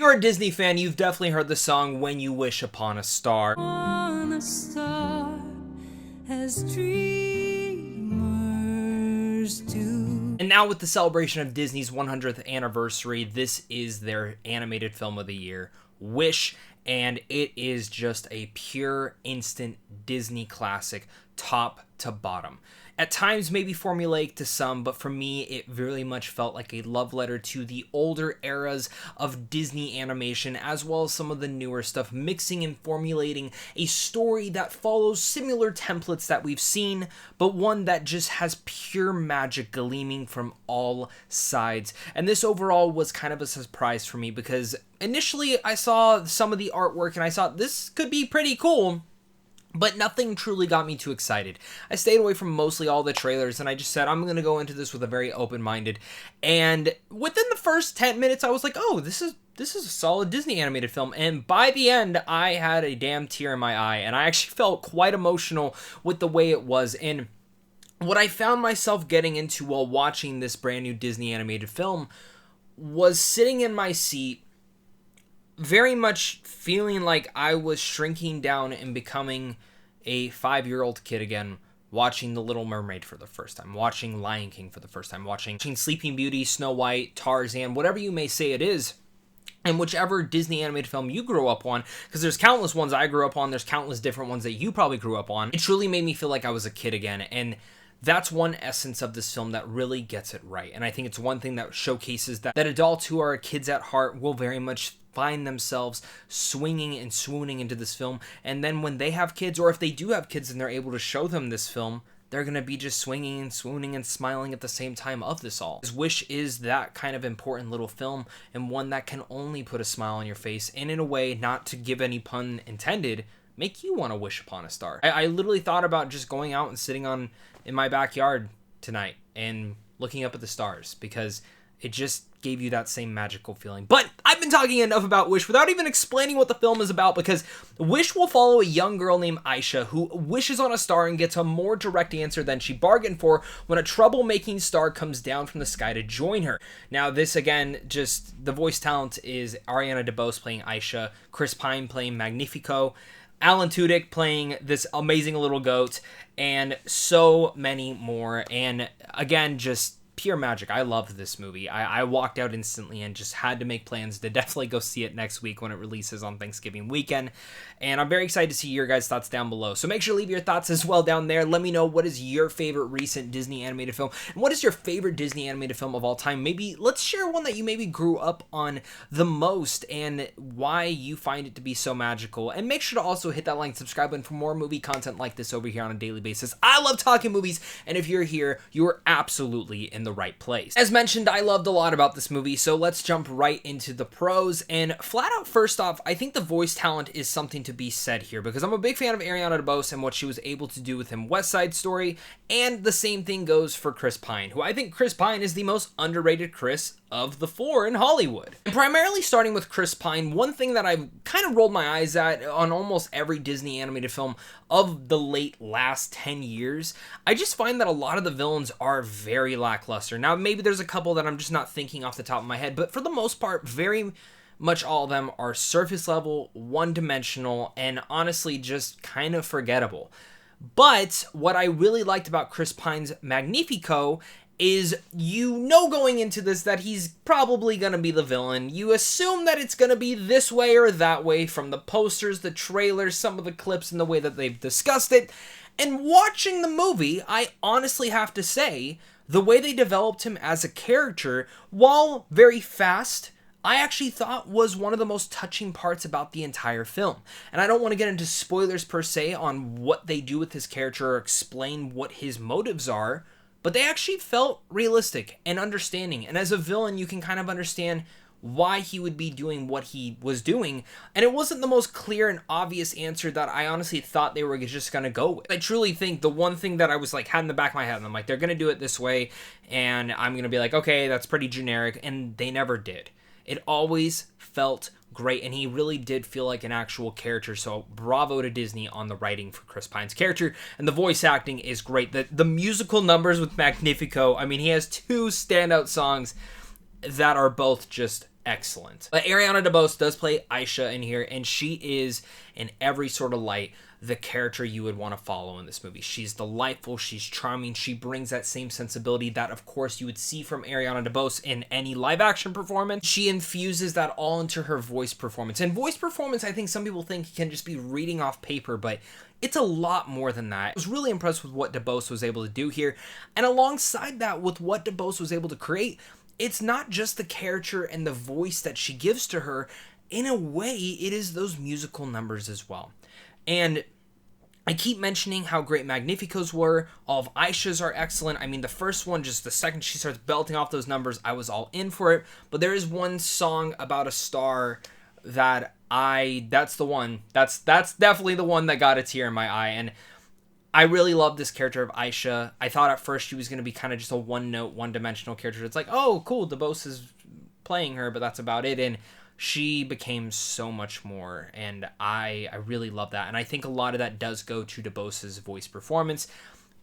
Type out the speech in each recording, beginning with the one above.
you're a Disney fan, you've definitely heard the song When You Wish Upon a Star. On a star as dreamers do. And now with the celebration of Disney's 100th anniversary, this is their animated film of the year, Wish, and it is just a pure instant Disney classic, top to bottom. At times maybe formulaic to some, but for me it very much felt like a love letter to the older eras of Disney animation, as well as some of the newer stuff, mixing and formulating a story that follows similar templates that we've seen, but one that just has pure magic gleaming from all sides. And this overall was kind of a surprise for me, because initially I saw some of the artwork and I thought this could be pretty cool, but nothing truly got me too excited. I stayed away from mostly all the trailers, and I just said I'm going to go into this with a very open-minded. And within the first 10 minutes, I was like, oh, this is a solid Disney animated film. And by the end, I had a damn tear in my eye, and I actually felt quite emotional with the way it was. And what I found myself getting into while watching this brand new Disney animated film was sitting in my seat, very much feeling like I was shrinking down and becoming a 5-year-old kid again, watching The Little Mermaid for the first time, watching Lion King for the first time, watching Sleeping Beauty, Snow White, Tarzan, whatever you may say it is, and whichever Disney animated film you grew up on, because there's countless ones I grew up on, there's countless different ones that you probably grew up on. It truly made me feel like I was a kid again, and that's one essence of this film that really gets it right. And I think it's one thing that showcases that adults who are kids at heart will very much find themselves swinging and swooning into this film. And then when they have kids, or if they do have kids and they're able to show them this film, they're going to be just swinging and swooning and smiling at the same time of this all. Wish is that kind of important little film, and one that can only put a smile on your face, and in a way, not to give any pun intended, make you want to wish upon a star. I literally thought about just going out and sitting in my backyard tonight and looking up at the stars, because it just gave you that same magical feeling. But I've been talking enough about Wish without even explaining what the film is about, because Wish will follow a young girl named Asha who wishes on a star and gets a more direct answer than she bargained for when a troublemaking star comes down from the sky to join her. Now this, again, just the voice talent is Ariana DeBose playing Asha, Chris Pine playing Magnifico, Alan Tudyk playing this amazing little goat, and so many more. And again, just pure magic. I loved this movie. I walked out instantly and just had to make plans to definitely go see it next week when it releases on Thanksgiving weekend. And I'm very excited to see your guys' thoughts down below. So make sure to leave your thoughts as well down there. Let me know what is your favorite recent Disney animated film, and what is your favorite Disney animated film of all time. Maybe let's share one that you maybe grew up on the most and why you find it to be so magical. And make sure to also hit that like and subscribe button for more movie content like this over here on a daily basis. I love talking movies, and if you're here, you are absolutely in the right place. As mentioned, I loved a lot about this movie, so let's jump right into the pros. And flat out, first off, I think the voice talent is something to be said here, because I'm a big fan of Ariana DeBose and what she was able to do with him West Side Story, and the same thing goes for Chris Pine, who I think Chris Pine is the most underrated Chris of the four in Hollywood. And primarily starting with Chris Pine, one thing that I've kind of rolled my eyes at on almost every Disney animated film of the last 10 years, I just find that a lot of the villains are very lackluster. Now, maybe there's a couple that I'm just not thinking off the top of my head, but for the most part, very much all of them are surface level, one-dimensional, and honestly just kind of forgettable. But what I really liked about Chris Pine's Magnifico is, you know, going into this that he's probably going to be the villain. You assume that it's going to be this way or that way from the posters, the trailers, some of the clips, and the way that they've discussed it. And watching the movie, I honestly have to say, the way they developed him as a character, while very fast, I actually thought was one of the most touching parts about the entire film. And I don't want to get into spoilers per se on what they do with his character or explain what his motives are, but they actually felt realistic and understanding. And as a villain, you can kind of understand why he would be doing what he was doing. And it wasn't the most clear and obvious answer that I honestly thought they were just going to go with. I truly think the one thing that I was like, had in the back of my head, and I'm like, they're going to do it this way, and I'm going to be like, okay, that's pretty generic, and they never did. It always felt great, and he really did feel like an actual character, so bravo to Disney on the writing for Chris Pine's character, and the voice acting is great. The musical numbers with Magnifico, I mean, he has two standout songs that are both just excellent. But Ariana DeBose does play Asha in here, and she is, in every sort of light, the character you would want to follow in this movie. She's delightful, she's charming, she brings that same sensibility that, of course, you would see from Ariana DeBose in any live-action performance. She infuses that all into her voice performance. And voice performance, I think some people think can just be reading off paper, but it's a lot more than that. I was really impressed with what DeBose was able to do here. And alongside that, with what DeBose was able to create, it's not just the character and the voice that she gives to her. In a way, it is those musical numbers as well. And I keep mentioning how great Magnificos were. All of Aisha's are excellent. I mean, the first one, just the second she starts belting off those numbers, I was all in for it. But there is one song about a star that that's the one. That's definitely the one that got a tear in my eye. And I really love this character of Asha. I thought at first she was going to be kind of just a one-note, one-dimensional character. It's like, oh, cool, DeBose is playing her, but that's about it. And she became so much more, and I really love that. And I think a lot of that does go to DeBose's voice performance.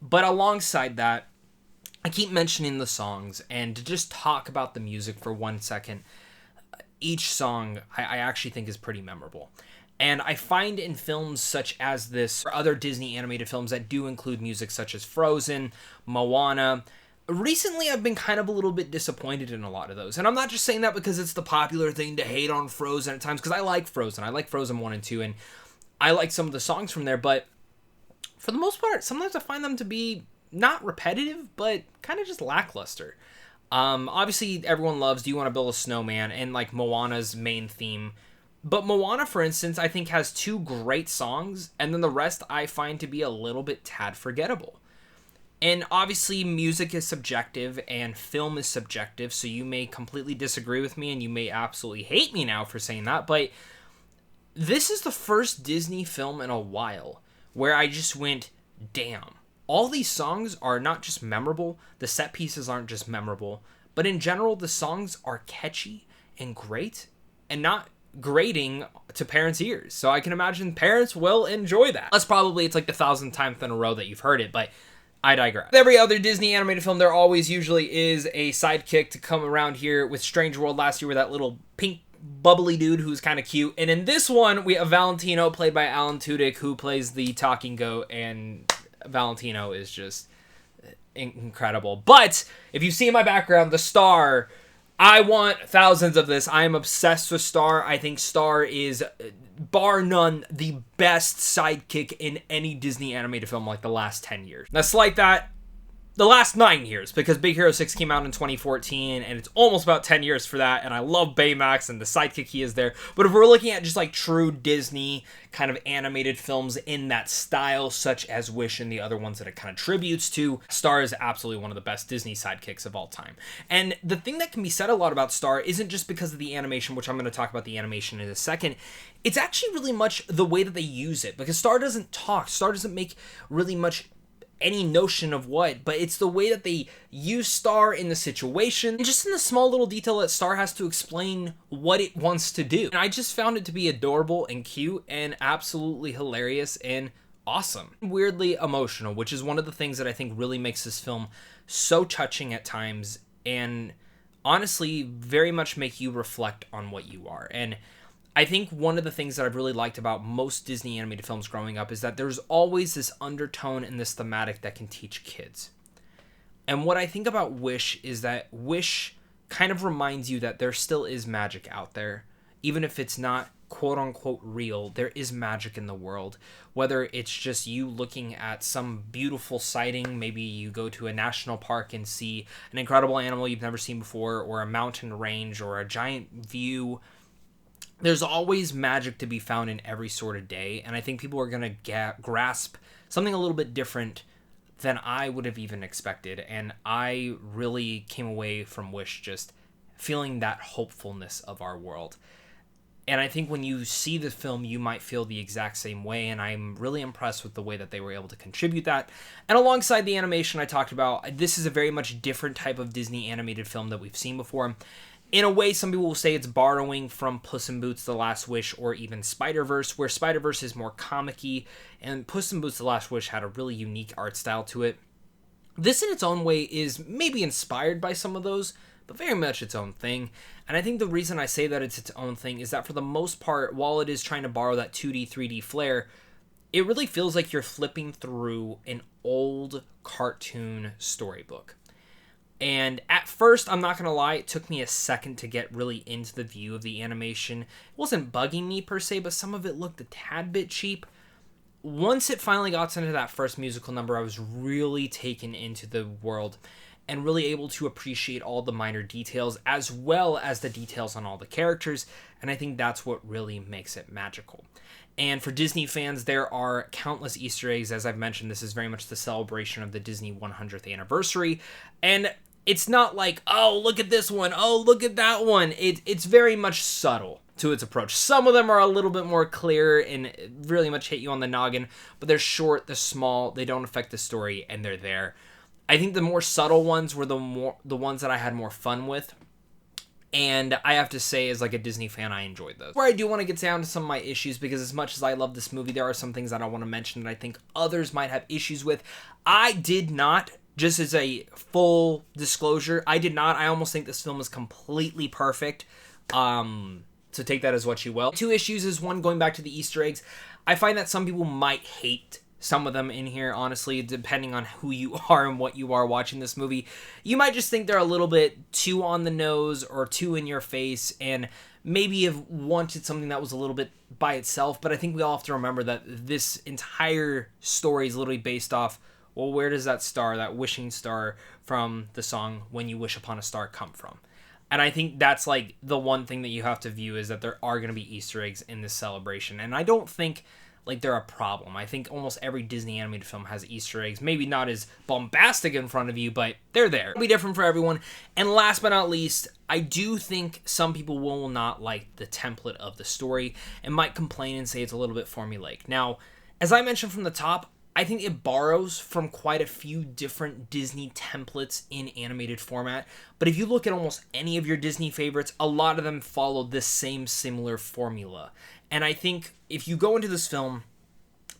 But alongside that, I keep mentioning the songs, and to just talk about the music for 1 second, each song I actually think is pretty memorable. And I find in films such as this, or other Disney animated films that do include music such as Frozen, Moana, recently I've been kind of a little bit disappointed in a lot of those. And I'm not just saying that because it's the popular thing to hate on Frozen at times, because I like Frozen. I like Frozen 1 and 2, and I like some of the songs from there, but for the most part, sometimes I find them to be not repetitive, but kind of just lackluster. Obviously, everyone loves Do You Want to Build a Snowman and like Moana's main theme. But Moana, for instance, I think has 2 great songs, and then the rest I find to be a little bit tad forgettable. And obviously, music is subjective, and film is subjective, so you may completely disagree with me, and you may absolutely hate me now for saying that, but this is the first Disney film in a while where I just went, damn. All these songs are not just memorable, the set pieces aren't just memorable, but in general, the songs are catchy and great, and not grating to parents' ears. So I can imagine parents will enjoy that. That's probably, it's like the 1,000th time in a row that you've heard it, but I digress. With every other Disney animated film, there always usually is a sidekick to come around here. With Strange World last year with that little pink bubbly dude who's kind of cute. And in this one, we have Valentino, played by Alan Tudyk, who plays the talking goat, and Valentino is just incredible. But if you see in my background, the star, I want thousands of this. I am obsessed with Star. I think Star is, bar none, the best sidekick in any Disney animated film like the last 10 years. That's like that the last 9 years, because Big Hero 6 came out in 2014, and it's almost about 10 years for that, and I love Baymax and the sidekick he is there. But if we're looking at just like true Disney kind of animated films in that style, such as Wish and the other ones that it kind of tributes to, Star is absolutely one of the best Disney sidekicks of all time. And the thing that can be said a lot about Star isn't just because of the animation, which I'm going to talk about the animation in a second. It's actually really much the way that they use it, because Star doesn't talk. Star doesn't make really much any notion of what, but it's the way that they use Star in the situation, and just in the small little detail that Star has to explain what it wants to do. And I just found it to be adorable and cute and absolutely hilarious and awesome. Weirdly emotional, which is one of the things that I think really makes this film so touching at times, and honestly very much make you reflect on what you are. And I think one of the things that I've really liked about most Disney animated films growing up is that there's always this undertone and this thematic that can teach kids. And what I think about Wish is that Wish kind of reminds you that there still is magic out there. Even if it's not quote-unquote real, there is magic in the world. Whether it's just you looking at some beautiful sighting, maybe you go to a national park and see an incredible animal you've never seen before, or a mountain range, or a giant view. There's always magic to be found in every sort of day, and I think people are going to grasp something a little bit different than I would have even expected, and I really came away from Wish just feeling that hopefulness of our world. And I think when you see the film, you might feel the exact same way, and I'm really impressed with the way that they were able to contribute that. And alongside the animation I talked about, this is a very much different type of Disney animated film that we've seen before. In a way, some people will say it's borrowing from Puss in Boots: The Last Wish, or even Spider-Verse, where Spider-Verse is more comic-y, and Puss in Boots: The Last Wish had a really unique art style to it. This in its own way is maybe inspired by some of those, but very much its own thing. And I think the reason I say that it's its own thing is that for the most part, while it is trying to borrow that 2D, 3D flair, it really feels like you're flipping through an old cartoon storybook. And at first, I'm not going to lie, it took me a second to get really into the view of the animation. It wasn't bugging me per se, but some of it looked a tad bit cheap. Once it finally got into that first musical number, I was really taken into the world and really able to appreciate all the minor details as well as the details on all the characters, and I think that's what really makes it magical. And for Disney fans, there are countless Easter eggs. As I've mentioned, this is very much the celebration of the Disney 100th anniversary, and it's not like, oh, look at this one, oh, look at that one. It's very much subtle to its approach. Some of them are a little bit more clear and really much hit you on the noggin, but they're short, they're small, they don't affect the story, and they're there. I think the more subtle ones were the ones that I had more fun with. And I have to say, as like a Disney fan, I enjoyed those. Where I do want to get down to some of my issues, because as much as I love this movie, there are some things that I want to mention that I think others might have issues with. I did not, just as a full disclosure, I did not. I almost think this film is completely perfect. So take that as what you will. Two issues is one, going back to the Easter eggs. I find that some people might hate some of them in here, honestly, depending on who you are and what you are watching this movie. You might just think they're a little bit too on the nose or too in your face, and maybe have wanted something that was a little bit by itself, but I think we all have to remember that this entire story is literally based off, well, where does that star, that wishing star from the song When You Wish Upon a Star, come from? And I think that's like the one thing that you have to view, is that there are going to be Easter eggs in this celebration, and I don't think like they're a problem. I think almost every Disney animated film has Easter eggs. Maybe not as bombastic in front of you, but they're there. It'll be different for everyone. And last but not least, I do think some people will not like the template of the story and might complain and say it's a little bit formulaic. Now, as I mentioned from the top, I think it borrows from quite a few different Disney templates in animated format. But if you look at almost any of your Disney favorites, a lot of them follow this same similar formula. And I think if you go into this film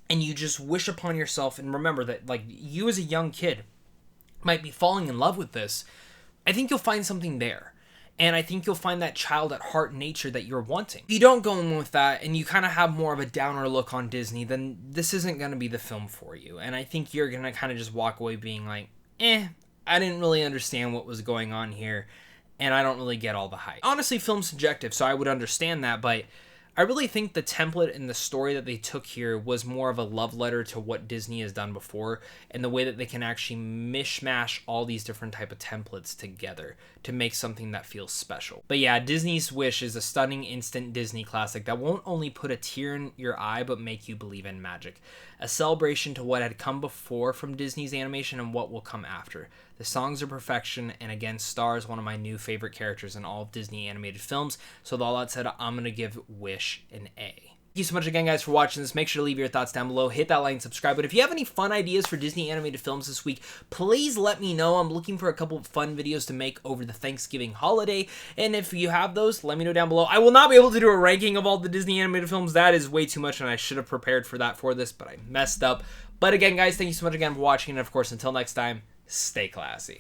and you just wish upon yourself and remember that, like, you as a young kid might be falling in love with this, I think you'll find something there. And I think you'll find that child at heart nature that you're wanting. If you don't go in with that and you kind of have more of a downer look on Disney, then this isn't going to be the film for you. And I think you're going to kind of just walk away being like, I didn't really understand what was going on here, and I don't really get all the hype. Honestly, film's subjective, so I would understand that, but I really think the template and the story that they took here was more of a love letter to what Disney has done before, and the way that they can actually mishmash all these different type of templates together to make something that feels special. But yeah, Disney's Wish is a stunning instant Disney classic that won't only put a tear in your eye, but make you believe in magic. A celebration to what had come before from Disney's animation and what will come after. The songs are perfection, and again, Star is one of my new favorite characters in all of Disney animated films, so with all that said, I'm going to give Wish an A. Thank you so much again, guys, for watching this. Make sure to leave your thoughts down below. Hit that like and subscribe. But if you have any fun ideas for Disney animated films this week, please let me know. I'm looking for a couple of fun videos to make over the Thanksgiving holiday. And if you have those, let me know down below. I will not be able to do a ranking of all the Disney animated films. That is way too much, and I should have prepared for that for this, but I messed up. But again, guys, thank you so much again for watching. And of course, until next time, stay classy.